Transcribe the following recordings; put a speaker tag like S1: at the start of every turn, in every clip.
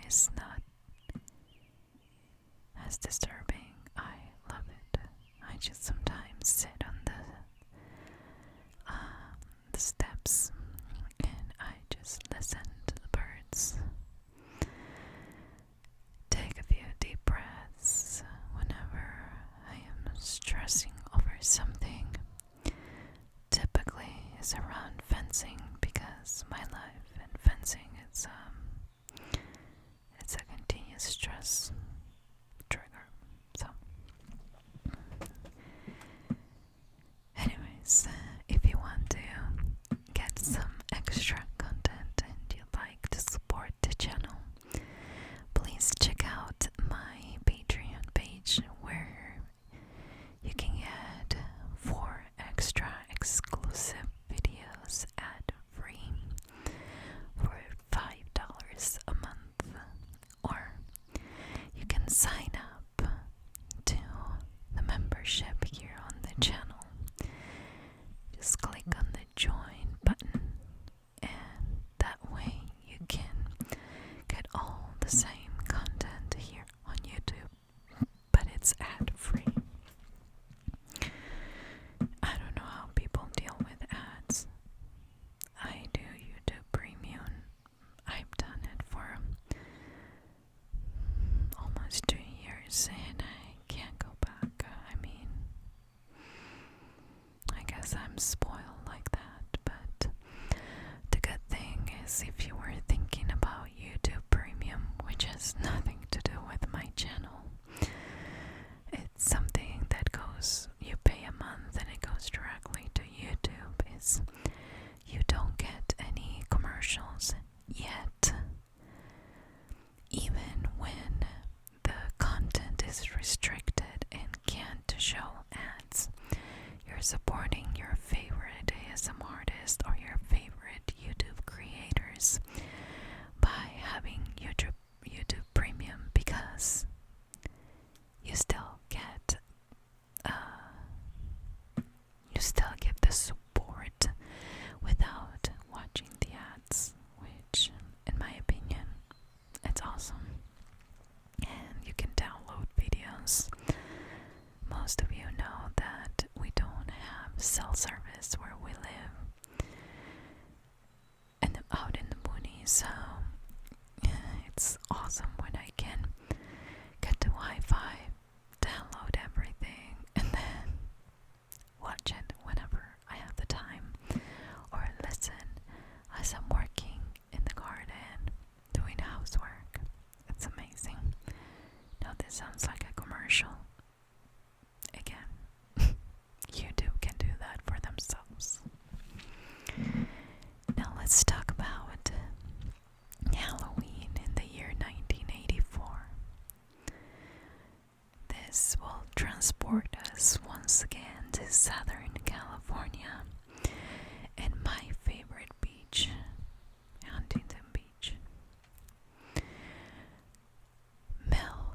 S1: is not as disturbing. I love it. I just sometimes sit on the steps and I just listen to the birds. Take a few deep breaths whenever I am stressing over something. Typically is around fencing because my life in fencing it's a continuous stress trigger. So anyways, if you want to get some extra content and you'd like to support the channel, please check out my Patreon page where you can get 4 extra exclusive videos ad-free for $5 a month, or you can sign up to the membership here on the channel. Just click on the join button and that way you can get all the same content here on YouTube, but it's ad-free. I don't know how people deal with ads. I do YouTube Premium. I've done it for almost 2 years and I can't go back. I mean, I guess I'm spoiled like that, but the good thing is if you were thinking about YouTube Premium, which has nothing to do with my channel, it's something that goes, you pay a month and it goes directly to YouTube, is you don't get any commercials yet. Even when the content is restricted and can't show ads, you're supporting your favorite ASM artist or your favorite YouTube creators by having YouTube Premium, because you still get the support without watching the ads, which in my opinion it's awesome. And you can download videos. Most of you know that we don't have cell service where we live and out in the boonies, so it's awesome when I can get to Wi-Fi, download everything, and then watch it whenever I have the time, or listen as I'm working in the garden doing housework. It's amazing. Now this sounds like a commercial. Again, YouTube can do that for themselves. Now let's talk about Halloween in the year 1984. This will transport us once again to Southern California and my favorite beach, Huntington Beach. Mel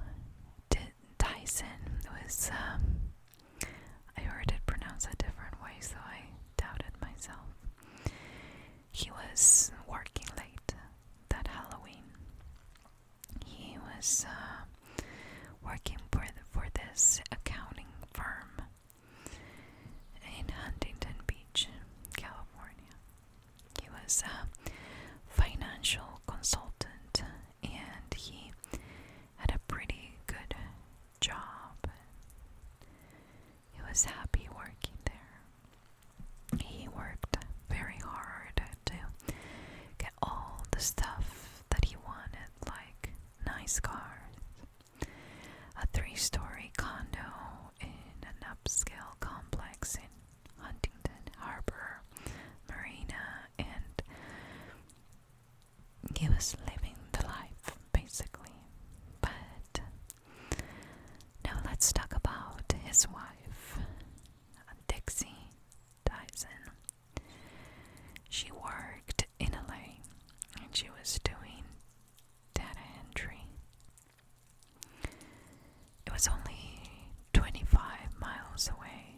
S1: Dyson was, I heard it pronounced a different way, so I doubted myself. He was working late that Halloween. He was working for this accounting firm in Huntington Beach, California. He was a financial consultant and he had a pretty good job. He was happy working there. He worked very hard to get all the stuff that he wanted, like nice cars, a 3-story condo in an upscale complex in Huntington Harbor Marina, and he was living the life basically. But now let's talk about his wife, Dixie Dyson. She worked in LA and she was doing data entry. It was only 25 miles away,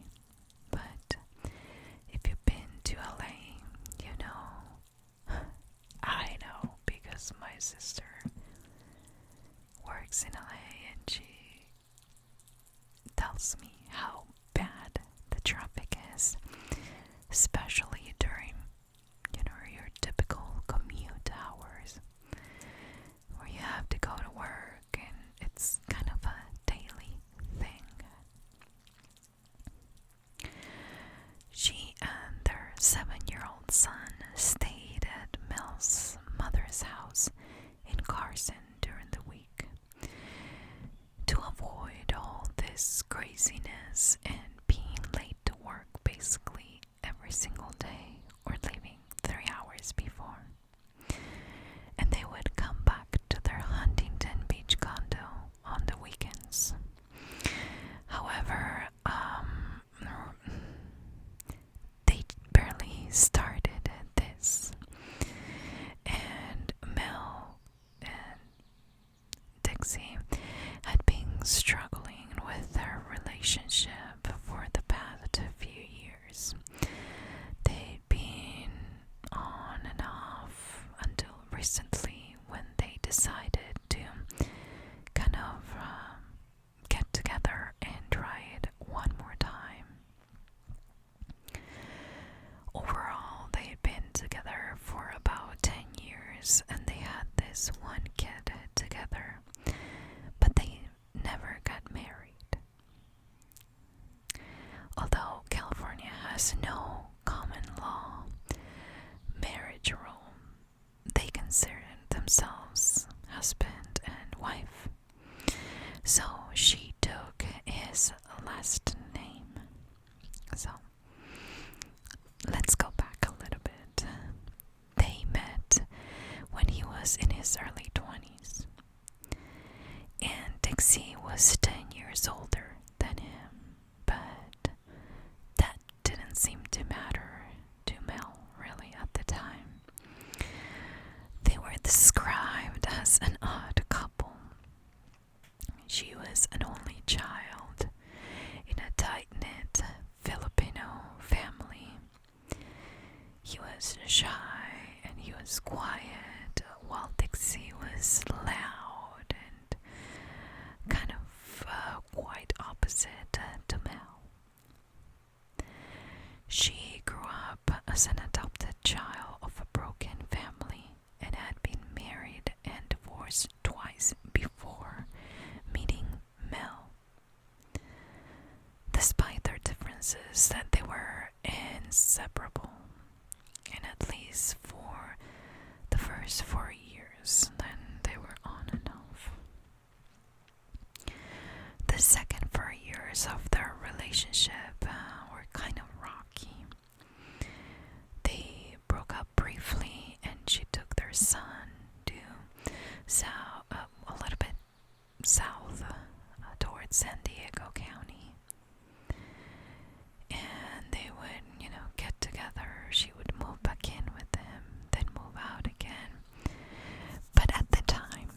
S1: but if you've been to LA, you know, I know because my sister tells me how bad the traffic is, especially during, your typical commute hours where you have to go to work and it's kind of a daily thing. She and their 7-year-old son stayed at Mel's mother's house in Carson during the week to avoid all this craziness and being late to work basically every single day or leaving 3 hours before. And they would come back to their Huntington Beach condo on the weekends. However, they barely started this, and Mel and Dixie had been struggling with their relationship for the past few years. They'd been on and off until recently when they decided to kind of get together and try it one more time. Overall, they had been together for about 10 years and they had this one kid together, but they never got married. Although California has no common law marriage rule, they consider themselves husband and wife. So she took his last name. So let's go back a little bit. They met when he was in his early 20s. And Dixie was 10 years older than him, but that didn't seem to matter to Mel really at the time. They were described as an odd couple. She was an only child in a tight-knit Filipino family. He was shy and he was quiet, while Dixie was loud and kind of quite opposite to Mel. She grew up as an adopted child of a broken family and had been married and divorced twice before meeting Mel. Despite their differences, that they were inseparable, and at least for the first 4 years, then they were on and off. The second 4 years of their relationship were kind of rocky. They broke up briefly and she took their son to a little bit south towards San Diego County. And they would, get together. She would move back in with him, then move out again. But at the time,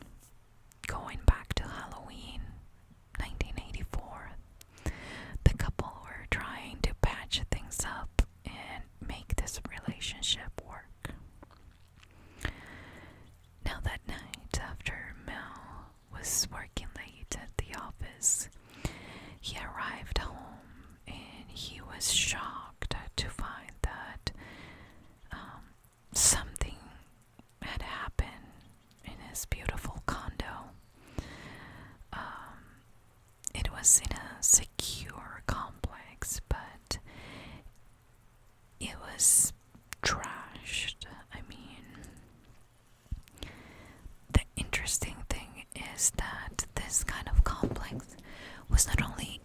S1: going back to Halloween 1984, the couple were trying to patch things up and make this relationship work. Now that night, after Mel was working late at the office, he arrived home and he was shocked to find that something had happened in his beautiful condo. It was in a secure complex, but it was trashed. I mean, the interesting thing is that this kind of complex was not only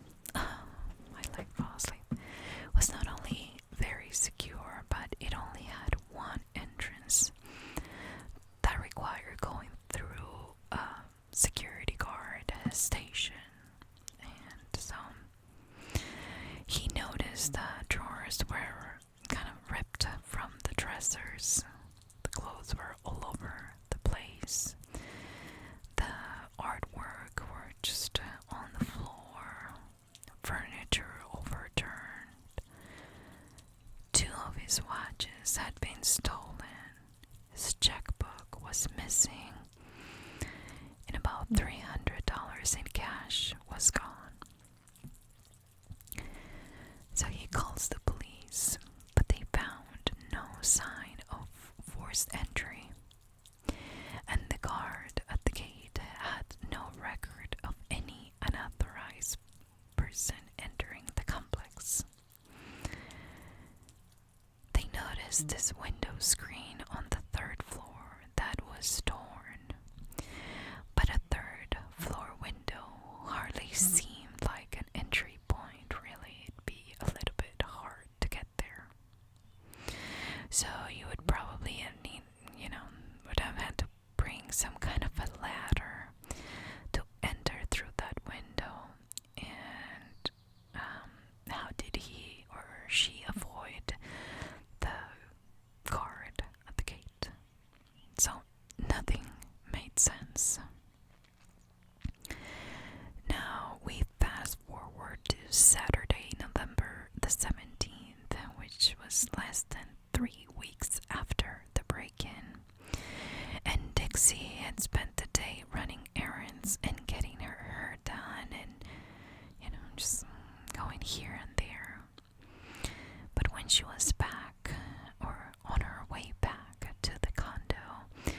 S1: was not only very secure, but it only had one entrance that required going through a security guard station. And so he noticed that drawers were kind of ripped from the dressers. The clothes were all over the place. The artwork were just on the floor. Furniture overturned. 2 of his watches had been stolen. His checkbook was missing. And about $300 in cash was gone. sign of forced entry, and the guard at the gate had no record of any unauthorized person entering the complex. They noticed this window screen on the third floor that was torn, but a third floor window hardly seemed like an entry point, really. It'd be a little bit hard to get there. So you would probably need, would have had to bring some kind of a ladder to enter through that window. And how did he or she avoid the guard at the gate? So nothing made sense. Now we fast forward to Saturday, November the 17th, which was less than 3 weeks after the break-in. And Dixie had spent the day running errands and getting her hair done and, just going here and there. But when she was back, or on her way back to the condo,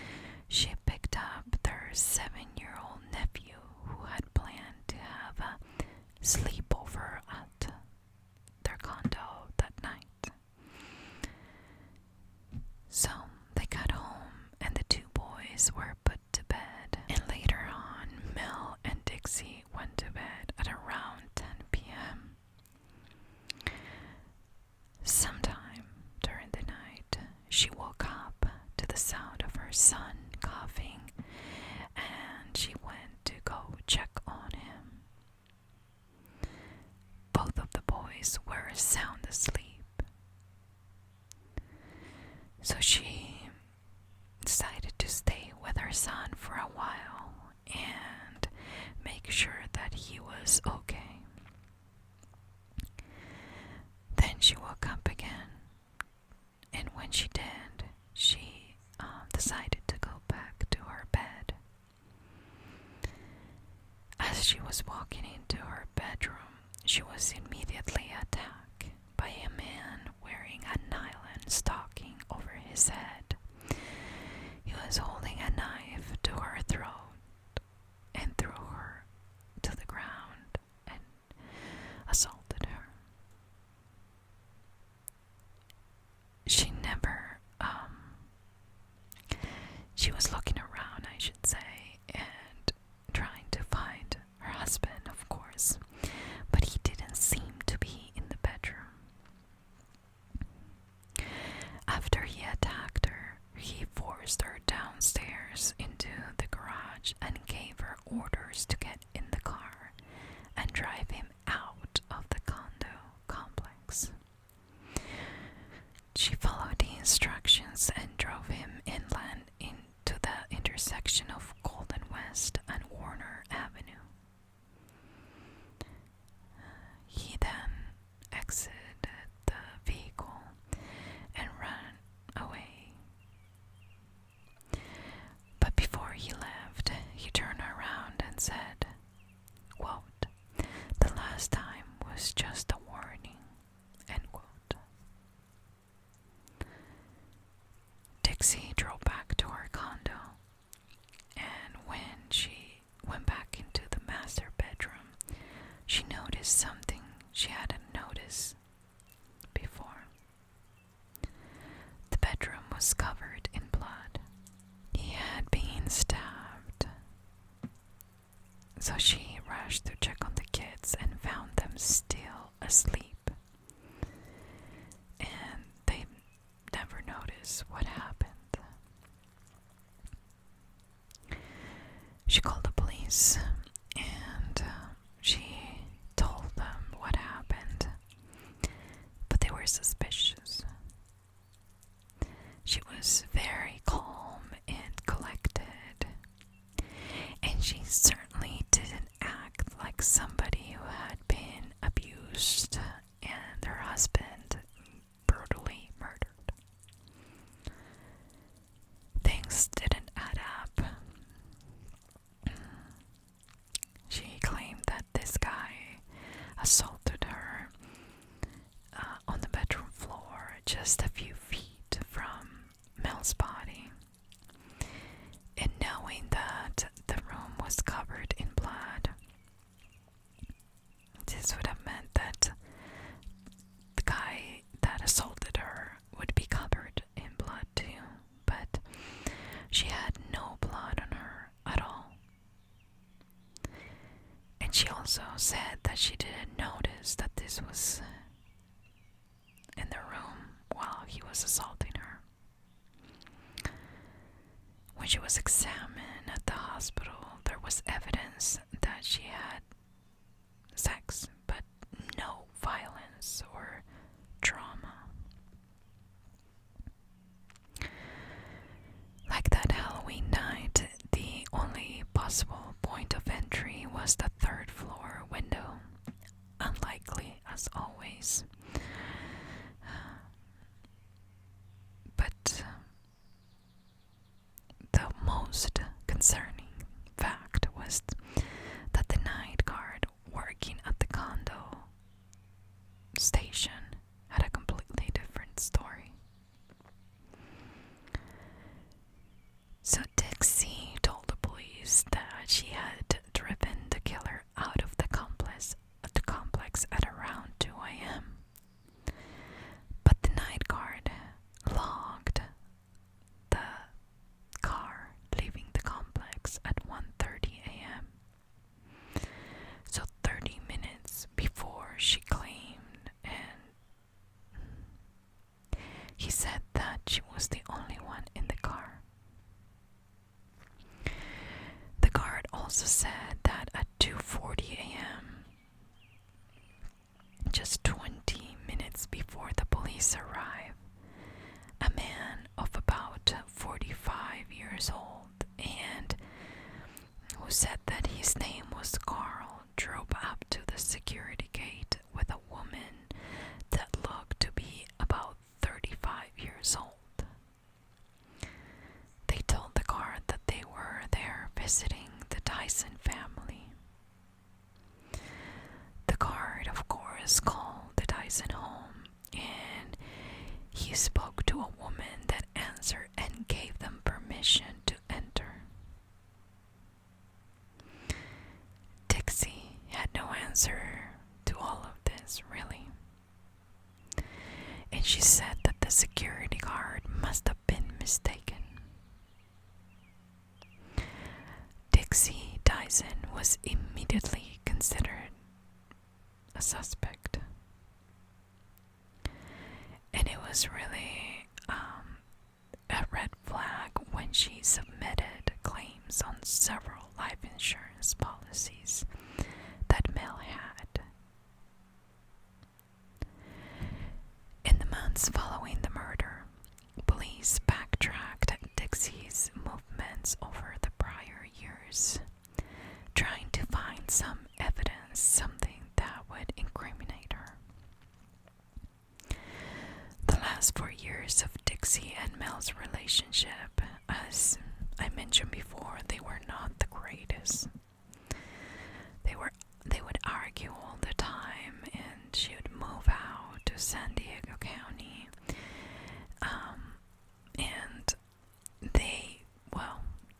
S1: she picked up their 7-year-old nephew who had planned to have a sleepover at their condo that night. So they got home and the two boys were put to bed. And later on, Mel and Dixie went to bed at around 10 p.m. Sometime during the night, she woke up to the sound of her son coughing, and she went to go check on him. Both of the boys were sound asleep. So she decided to stay with her son for a while and make sure that he was okay. Then she woke up again, and when she did, she decided to go back to her bed. As she was walking into her bedroom, she was immediately attacked by a man wearing a nylon stocking over his head. He was holding a knife to her throat and threw her to the ground and assaulted her. She was looking around, I should say, and trying to find her husband, of course, but he didn't seem to be in the bedroom. After he attacked her, he forced her downstairs into the garage and gave her orders to get in the car and drive him out of the condo complex. She followed the instructions and drove him inland into the intersection of Golden West and Warner Avenue. He then exited the vehicle and ran away. But before he left, he turned around and said, quote, "The last time was just a warning," end quote. Dixie drove back to her condo, and when she went back into the master bedroom, she noticed something she hadn't noticed before. The bedroom was covered in blood. He had been stabbed. So she rushed to check on the kids and found them still asleep. And they never noticed what happened. She called the police and she told them what happened, but they were suspicious. She was very calm and collected, and she certainly didn't act like somebody who had been abused and her husband brutally murdered. Things didn't add up. She claimed that this guy assaulted her on the bedroom floor just a few feet from this would have meant that the guy that assaulted her would be covered in blood too, but she had no blood on her at all. And she also said that she didn't notice that this was in the room while he was assaulting her. When she was examined at the hospital, there was evidence that she had sex, but no violence or trauma. Like that Halloween night, the only possible point of entry was the third floor window. Unlikely, as always. But the most concerning fact was that the night guard working at the condo station had a completely different story. So Dixie told the police that she had driven the killer out of the complex at around 2 a.m. But the night guard logged the car leaving the complex at 1:30 a.m. So 30 minutes before she claimed, and he said that she was the only one in the car. The guard also said that at 2:40 a.m., just 20 minutes before the police arrived, a man of about 45 years old and who said that his name was Carl drove up to the security gate with a woman that looked to be about 35 years old. They told the guard that they were there visiting the Dyson family. The guard, of course, called the Dyson home, and he spoke to a woman that answered and gave them permission to enter. Dixie had no answer to all of this, really. And she said that the security guard must have been mistaken. Dixie Dyson was immediately considered a suspect. And it was really a red flag when she submitted claims on several life insurance policies that Mel had. In the months following the murder, police backtracked Dixie's movements over the prior years, trying to find some evidence, something that would incriminate her. The last 4 years of Dixie and Mel's relationship, as I mentioned before, they were not the greatest. They would argue all the time, and she would move out to San Diego County. And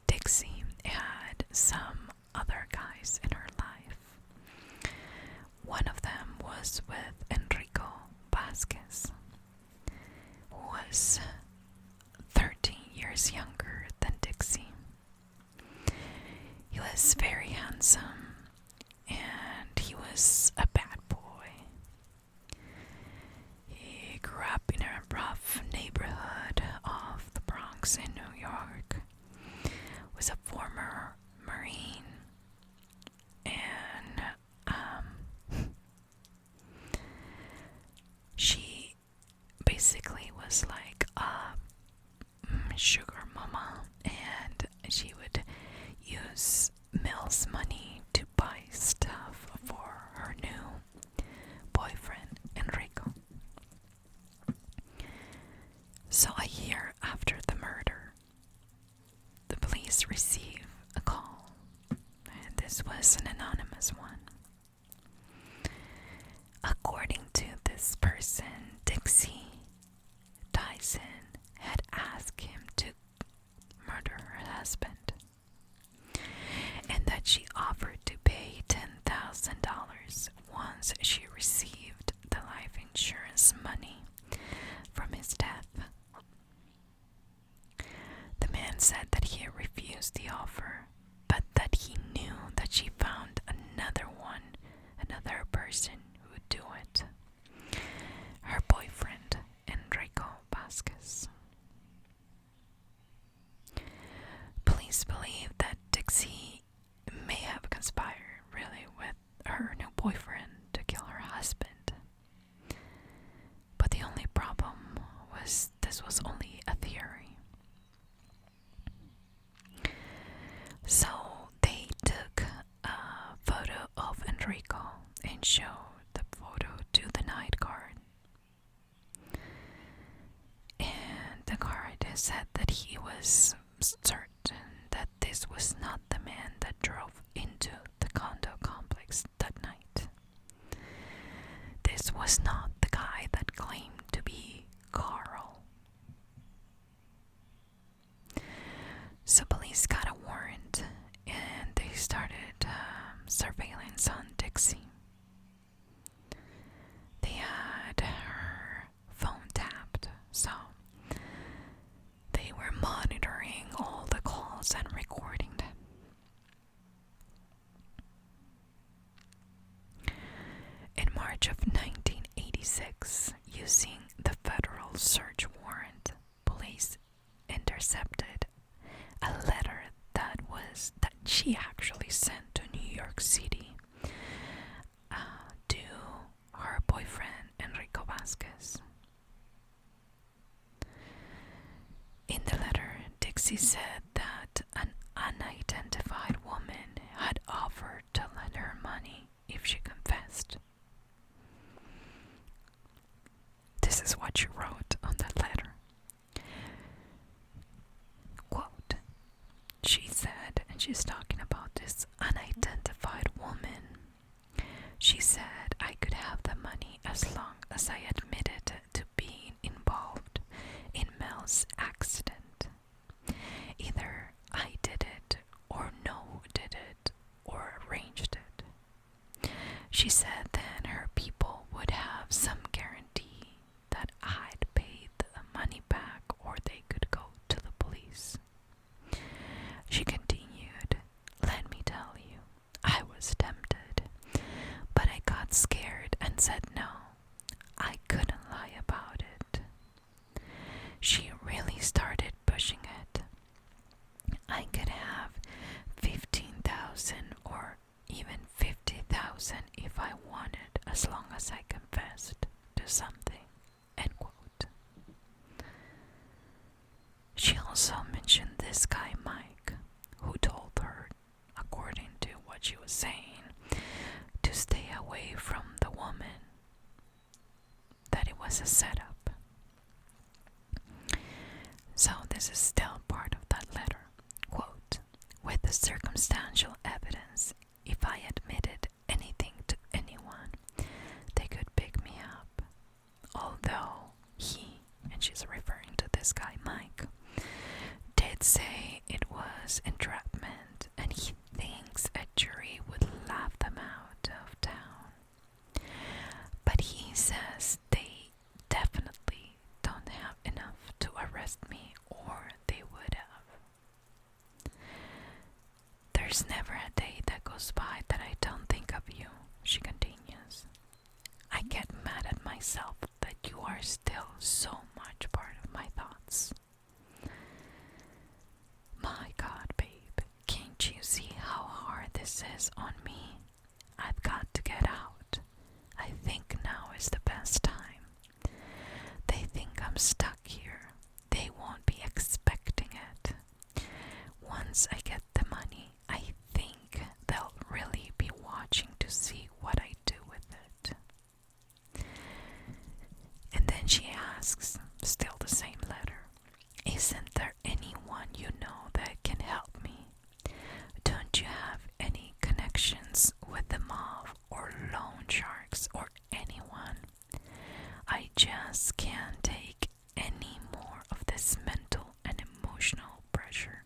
S1: Dixie had some other guys in her life. One of them was with Enrico Vasquez, who was 13 years younger than Dixie. He was very handsome, and he was a bad boy. He grew up in a rough neighborhood of the Bronx in New York. Was a former Marine, and she basically was like a sugar mama, and she would use Mel's money to buy stuff for her new boyfriend, Enrico. So a year after the murder, the police received a call, and this was an anonymous one. According to this person, Dixie Dyson had asked him to murder her husband, and that she offered to pay $10,000 once said that he refused the offer, but that he knew that she found another person who would do it. Her boyfriend, Enrico Vasquez. Police believe that Dixie may have conspired really with her new boyfriend to kill her husband. But the only problem was this was only a theory. So they took a photo of Enrico and showed the photo to the night guard. And the guard said that he was certain that this was not the man that drove into the condo complex that night. This was not the guy that claimed to be Carl. So police got a warrant and they started surveillance on Dixie. They had her phone tapped, so they were monitoring all the calls and recording them. In March of 1986, using the federal search warrant, police intercepted a letter that she actually sent to New York City to her boyfriend Enrico Vasquez. In the letter, Dixie said that an unidentified woman had offered to lend her money if she confessed. This is what she wrote on that letter. Quote, she said, and she's talking about this unidentified woman. She said I could have the money as long as I admitted to being involved in Mel's accident. Either I did it, or no did it, or arranged it. She said then her people would have some guarantee that I'd paid the money back, or they could go to the police. She continued, let me tell you, I was tempted, but I got scared and said no. I couldn't lie about it. She really started pushing it. I could have 15,000 or even 50,000 if I wanted, as long as I confessed to something. End quote. She also mentioned this guy Mike, who told her, according to what she was saying, to stay away from the woman, that it was a setup. So this is still part of that letter. Quote, with the circumstantial evidence, if I admitted anything to anyone, they could pick me up. Although he, and she's referring to this guy Mike, did say it was entrapment and he thinks a jury would laugh them out of town. But he says they definitely don't have enough to arrest me, or they would have. There's never a day that goes by that I don't think of you, she continues. I get mad at myself that you are still so much part of my thoughts. My God, babe, can't you see how hard this is on me? I've got to get out. I think now is the best time. They think I'm stuck here. They won't be expecting it. Once I get the money, I think they'll really be watching to see what I do with it. And then she asks, still the same letter, isn't there anyone you know that can help me? Don't you have any connections with the mob or loan sharks or anyone? I just can't take any more of this mental and emotional pressure.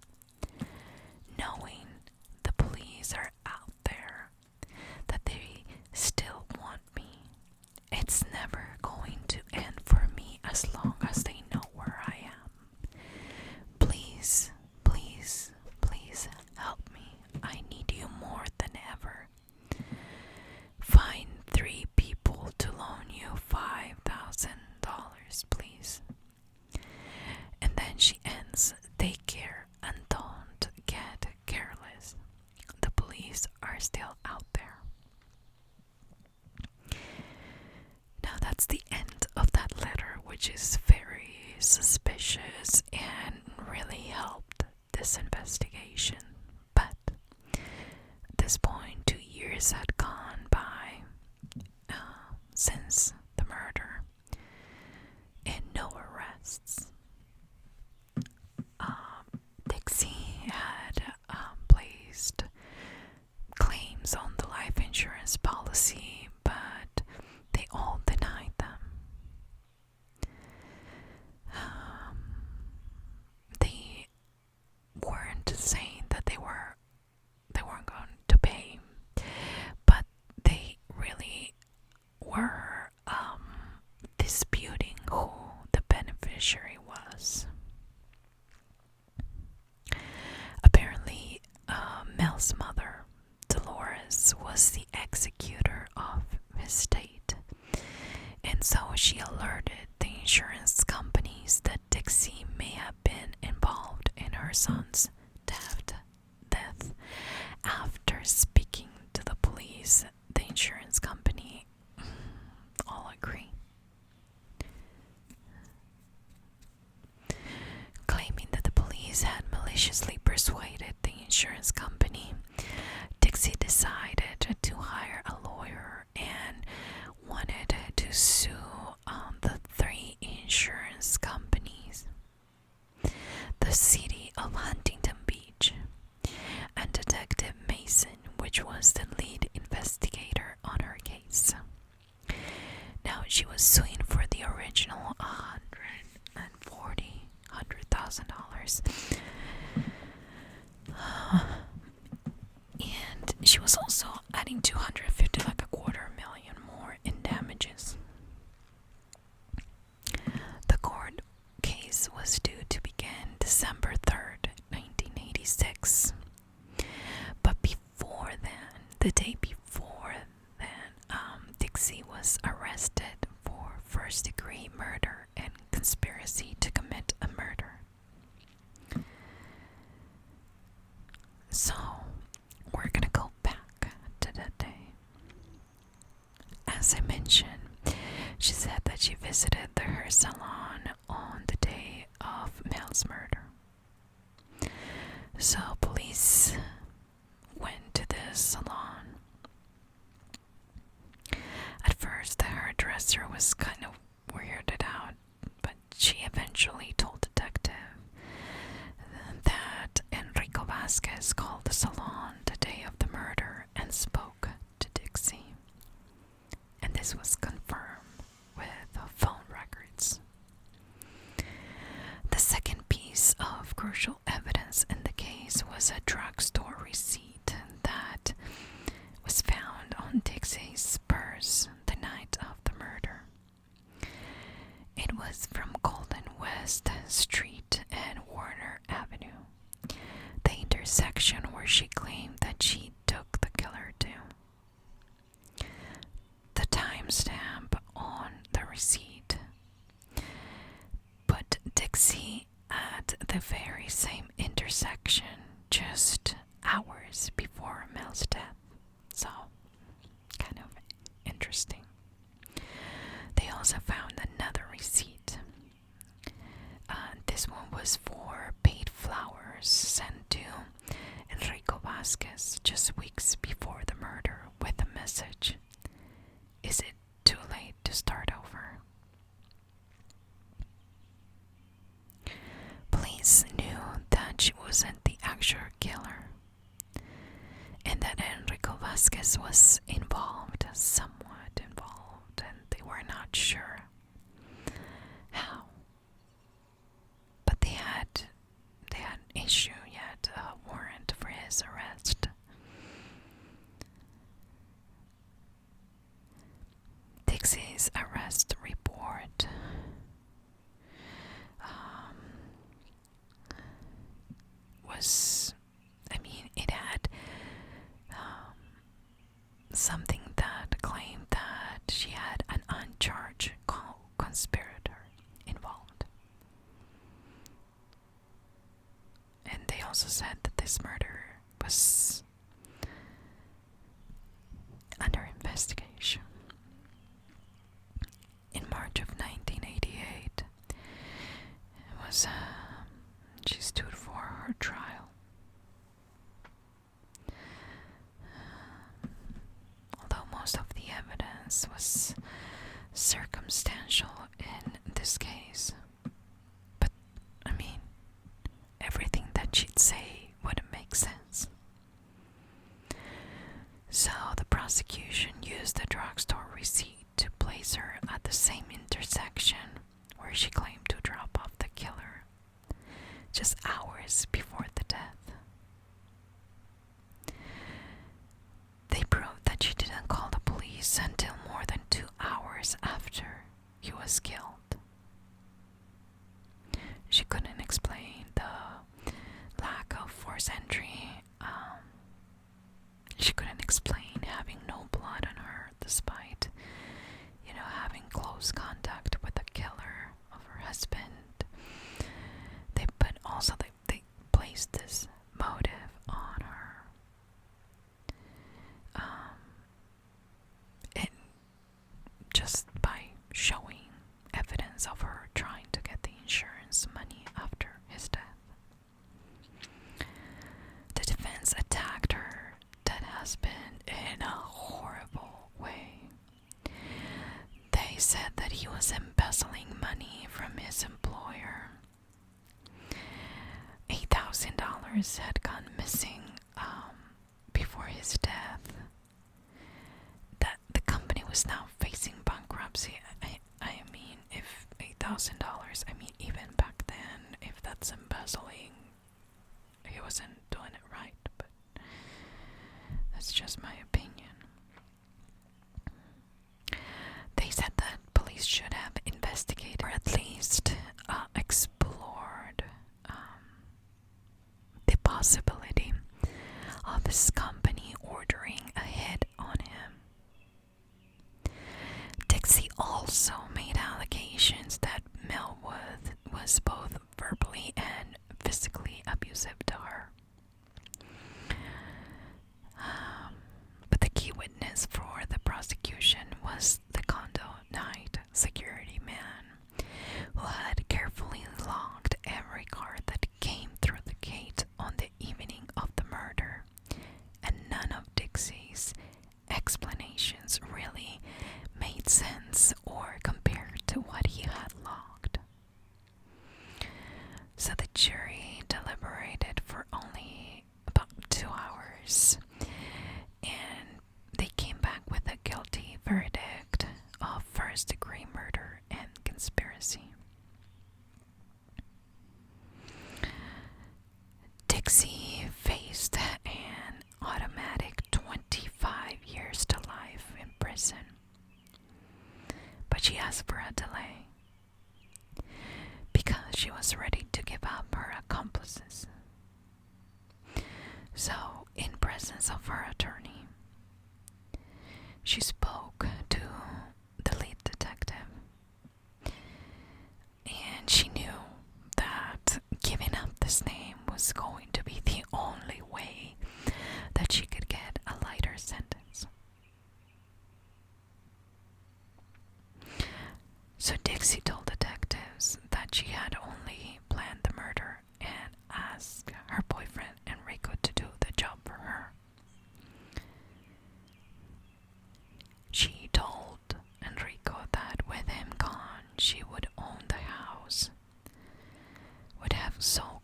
S1: are still out there. Now that's the end of that letter, which is very suspicious and really helped this investigation. But at this point, 2 years had gone by since the murder, and no arrests. Dixie had placed claims on the life insurance policy, but they all denied them. They weren't saying that they weren't going to pay, but they really were disputing who the beneficiary was. Apparently, Mel's mother, Dolores, was the executor of his estate, and so she alerted the insurance companies that Dixie may have been involved in her son's death. After speaking to the police, the insurance company all agree, claiming that the police had maliciously persuaded the insurance company. Dixie decided to hire a lawyer and wanted to sue the 3 insurance companies, the city of Huntington Beach, and Detective Mason, which was the lead investigator on her case. Now, she was suing for the original $100,000, and she was also adding $250,000, like $250,000 more in damages. The court case was due to begin December 3rd, 1986. But before then, the day before then, Dixie was arrested for first-degree murder and conspiracy to commit a murder. So, we're gonna go back to that day. As I mentioned, she said that she visited the hair salon on the day of Mel's murder. So police went to the salon. At first, the hairdresser was kind of weirded out, but she eventually told detective that Enrico Vasquez called the salon the day of the murder and spoke to Dixie. And this was confirmed with phone records. The second piece of crucial evidence in the case was a drugstore receipt that was found on Dixie's purse the night of the murder. It was from Golden West Street and Warner Avenue, the intersection where she claimed that she took the killer to. The timestamp on the receipt put Dixie at the very same intersection just hours before Mel's death. So, kind of interesting. They also found another receipt. This one was for paid flowers sent to Enrico Vasquez just weeks before the murder with a message: "Is it too late to start over?" Police knew that she wasn't the actual killer, and that Enrico Vasquez was somewhat involved, and they were not sure how. But they had issued yet a warrant for his arrest. Dixie's arrest report it had something that claimed that she had an uncharged conspirator involved. And they also said that this murder was evidence was circumstantial in this case. But, I mean, everything that she'd say wouldn't make sense. So the prosecution used the drugstore receipt to place her at the same intersection where she claimed to drop off the killer, just hours before the death. They proved that she didn't call the police until more than 2 hours after he was killed. She couldn't explain the lack of forced entry. She couldn't explain having no blood on her despite, having close contact with the killer of her husband. They placed this motive on her. Just by showing evidence of her trying to get the insurance money after his death. The defense attacked her dead husband in a horrible way. They said that he was embezzling money from his employer. $8,000 had gone missing before his death. That the company was now facing bankruptcy. I mean, if $8,000, even back then, if that's embezzling, he wasn't doing it right, but that's just my opinion. They said that police should have investigated, or at least explored the possibility of his company ordering a hit on him. Dixie also made allegations that Mel was both verbally and physically abusive to her. But the key witness for the prosecution was the condo night security man, who had carefully logged every car that came through the gate on the evening of the murder, and none of Dixie's explanations really made sense or compared to what he had logged. So the jury deliberated for only about 2 hours, and they came back with a guilty verdict of first-degree murder and conspiracy. Dixie faced an automatic 25 years to life in prison, but she asked for a delay because she was ready to give up her accomplices. So, in presence of her attorney, she spoke to the lead detective, and she knew that giving up this name was going to be the only way that she could get a lighter sentence. So Dixie told detectives that she had only planned the murder and asked her boyfriend Enrico to do the job for her. She told Enrico that with him gone, she would own the house, would have sole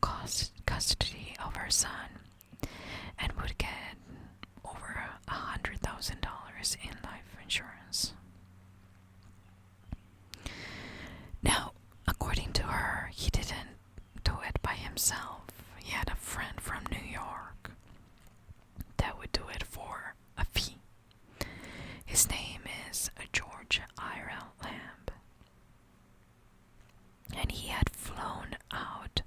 S1: custody of her son, and would get over $100,000 in life insurance. Now, according to her, he didn't do it by himself. He had a friend from New York that would do it for a fee. His name is George Ira Lamb, and he had flown out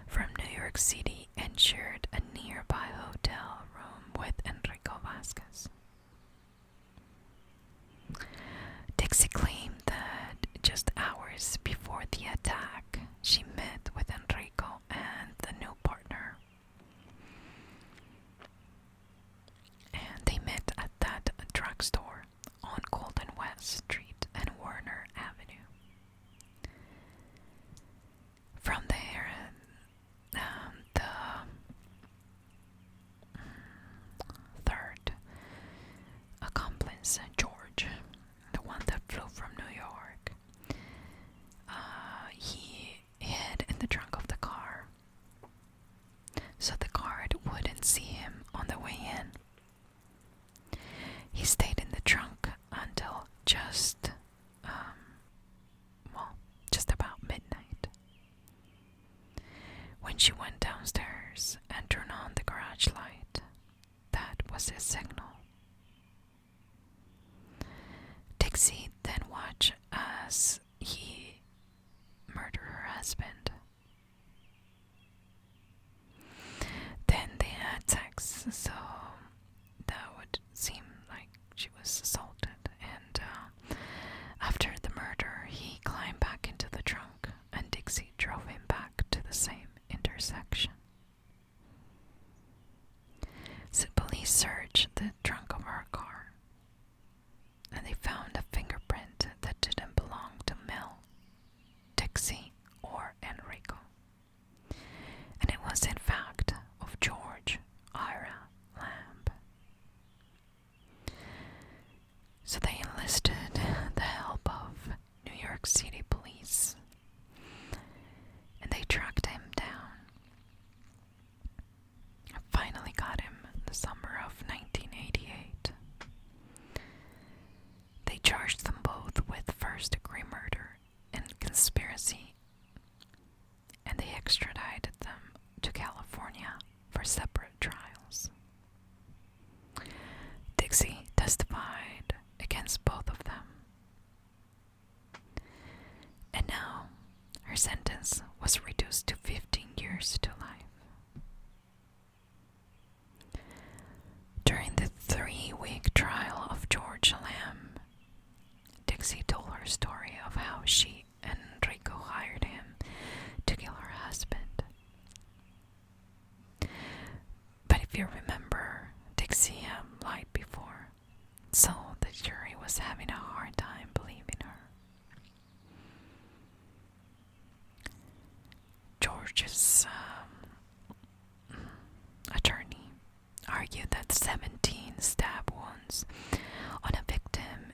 S1: from New York City and shared a nearby hotel room with Enrico Vasquez. signal. Dixie then watched as he murdered her husband. Then they had sex, so that would seem like she was assaulted. And after the murder, he climbed back into the trunk, and Dixie drove him back to the same intersection. So police searched the trunk of her car, and they found a fingerprint that didn't belong to Mel, Dixie, or Enrico. And it was in fact of George Ira Lamb. So they enlisted the help of New York City police, and they tracked him down and finally got him in the summer of 1988. They charged them both with first-degree murder and conspiracy, and they extradited them to California for separate trials. Dixie testified against both of them, and now her sentence was reduced to 15 years to life. During the 3-week trial of George Lamb, Dixie told her story of how she and Enrico hired him to kill her husband. But if you remember, Dixie lied before, so the jury was having a hard time believing her. George's attorney argued that 17 stab wounds on a victim,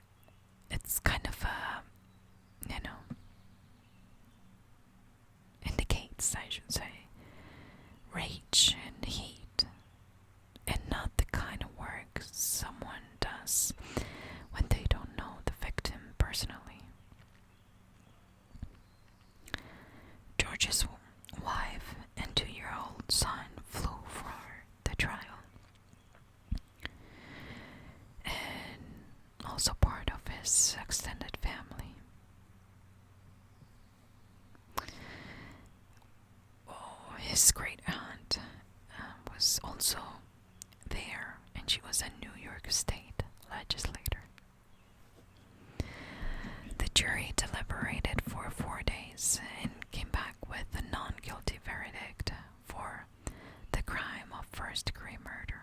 S1: it's kind of indicates, I should say, rage and heat, and not the kind of work someone does when they don't know the victim personally. George's wife and 2-year-old son flew for the trial, and also part of his extended family. His great aunt was also there, and she was a New York State legislator. The jury deliberated for 4 days and came back with a non-guilty verdict for the crime of first-degree murder.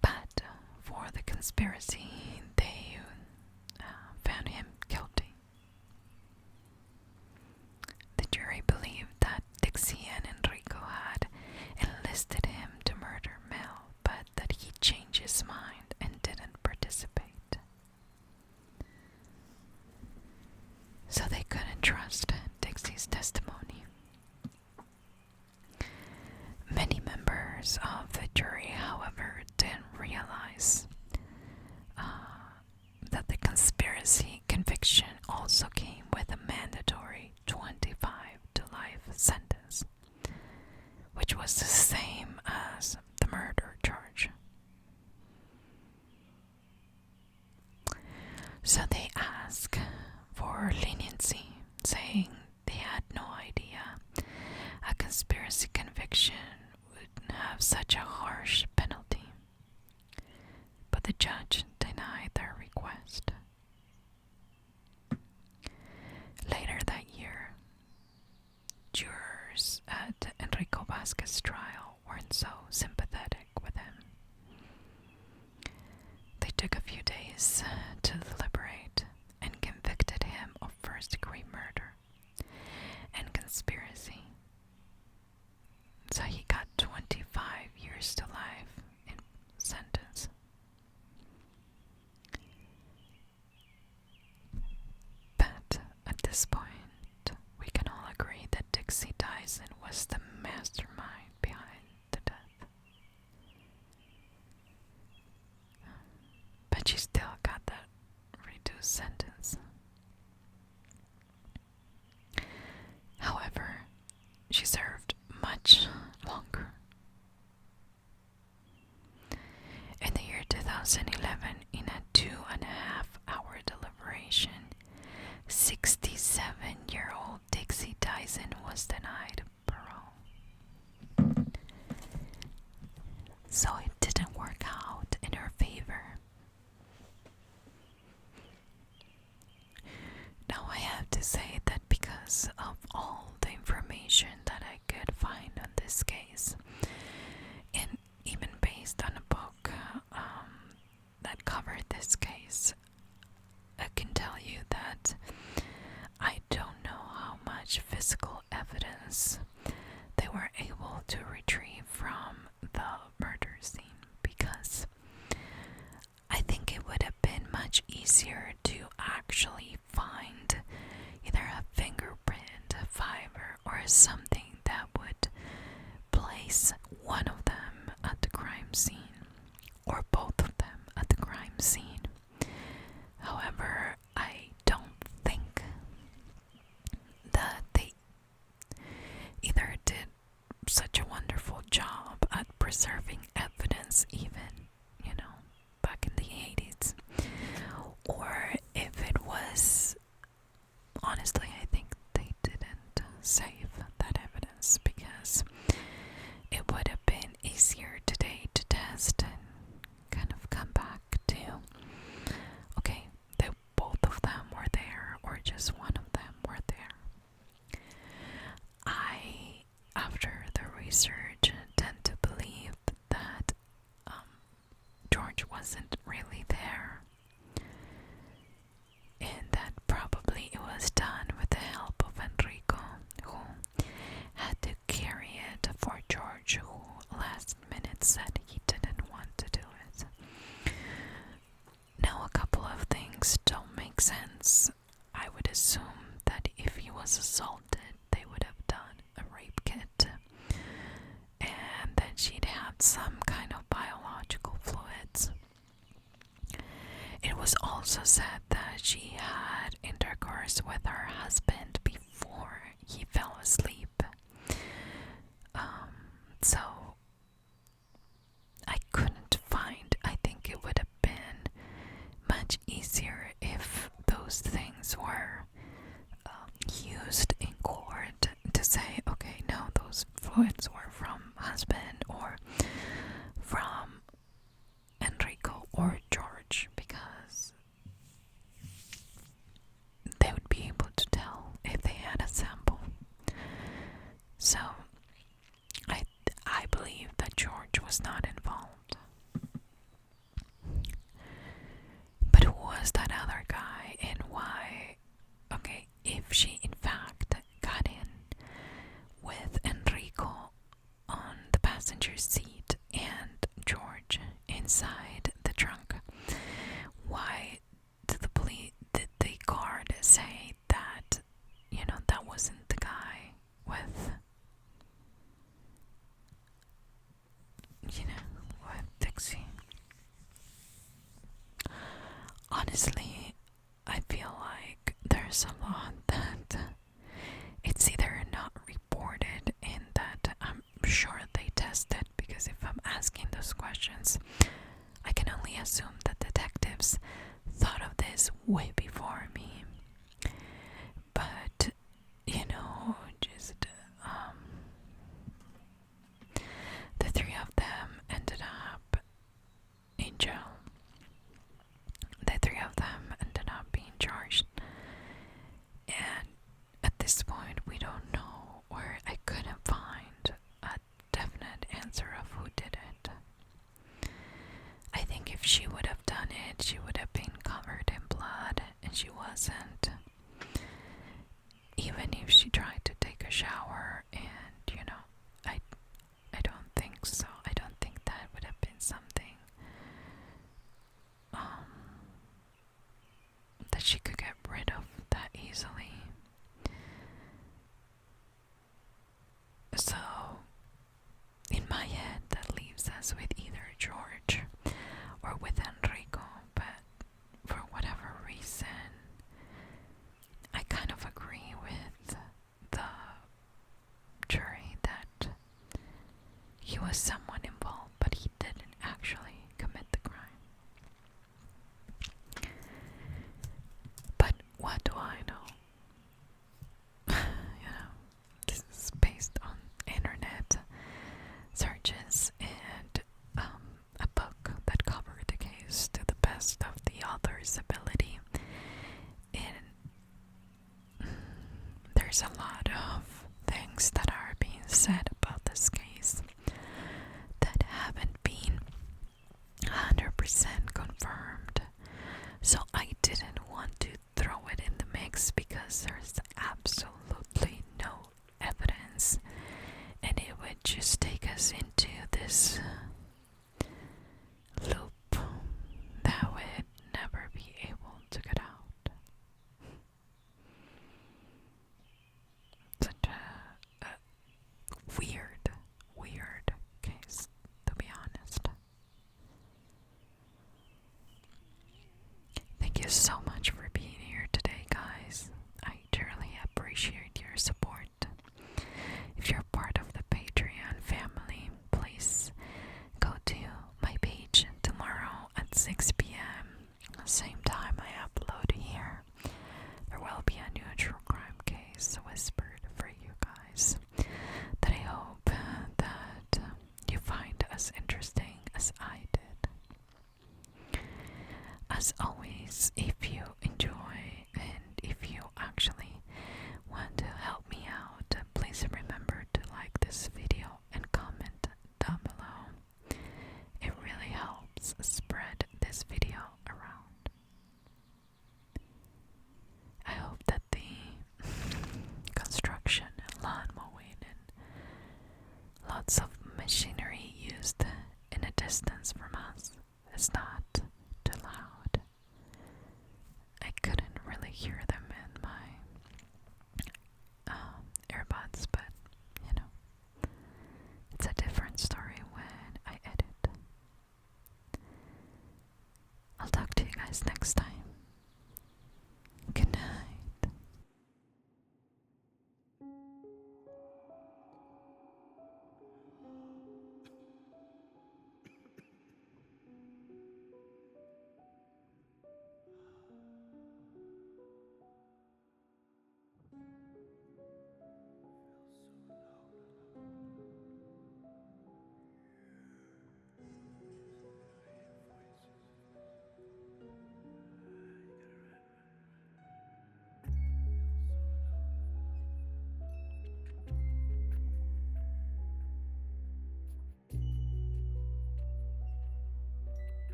S1: But for the conspiracy, they found him guilty. The jury believed that Dixie and Enrico had enlisted him to murder Mel, but that he changed his mind and didn't participate. So they couldn't trust Dixie's testimony. Many members of the jury, however, didn't realize that the conspiracy conviction also came with a mandatory 25 to life sentence, which was the same as the murder charge. So they asked for leniency, saying they had no idea a conspiracy conviction would have such a harsh penalty. But the judge denied their request. Later that year, jurors at Enrico Vasquez's trial weren't so sympathetic with him. They took a few days to deliberate and convicted him of first-degree murder and conspiracy. So he got 25 years to life in sentence. But at this point, we can all agree that Dixie Dyson was the mastermind behind the death. But she still got that reduced sentence. However, she served much longer. So it didn't work out in her favor. Now I have to say that because of all the information that I could find on this case, and even based on a book that covered this case, I can tell you that I don't know how much physical evidence they were able to retrieve from the murder scene, because I think it would have been much easier to actually find either a fingerprint, a fiber, or something that would place one of them at the crime scene, or both of them at the crime scene. However, I don't think that they either did such a wonderful job at preserving evidence, even, back in the 80s, or if it was, honestly, I think they didn't save that evidence, because it would have been easier today to test and kind of come back to, okay, both of them were there, or just one of them were there. After the research, tend to believe that George wasn't really there, and that probably it was done with the help of Enrico, who had to carry it for George, who last minute said he didn't want to do it. Now, a couple of things don't make sense. I would assume that if he was assaulted, they would have done a rape kit, and that she'd had some kind of biological fluids. It was also said that she had intercourse with her husband before he fell asleep. So I couldn't find, I think it would have been much easier if those things were used in court to say, okay, no, those fluids were from husband or from Enrico or George, because they would be able to tell if they had a sample. So I believe that George was not involved. But who was that other guy, and why? Okay, if she in fact got in with Enrico on the passenger seat and George inside the trunk, why did the guard say that, that wasn't the guy with, with Dixie? Honestly, I feel like there's a lot that it's either not reported, and that I'm sure they tested, because if I'm asking those questions, I can only assume that detectives thought of this way before me. But, just the three of them ended up in jail. The three of them ended up being charged. And at this point, we don't know, or I couldn't find a definite answer of who did it. I think if she would have done it, she would have been covered in blood, and she wasn't. Even if she tried to take a shower, and I don't think so. I don't think that would have been something that she could get rid of that easily. So, in my head, that leaves us with either George or with Enrico, but for whatever reason, I kind of agree with the jury that he was someone involved, but he didn't actually commit the crime. But what do I know? This is based on internet searches and 6 p.m., same time I upload here, there will be a new true crime case whispered for you guys that I hope that you find as interesting as I did. As always, if you enjoy and if you actually want to help me out, please remember to like this video and comment down below. It really helps spread this video around. I hope that the construction, lawn mowing, and lots of machinery used in a distance from us is not too loud. I couldn't really hear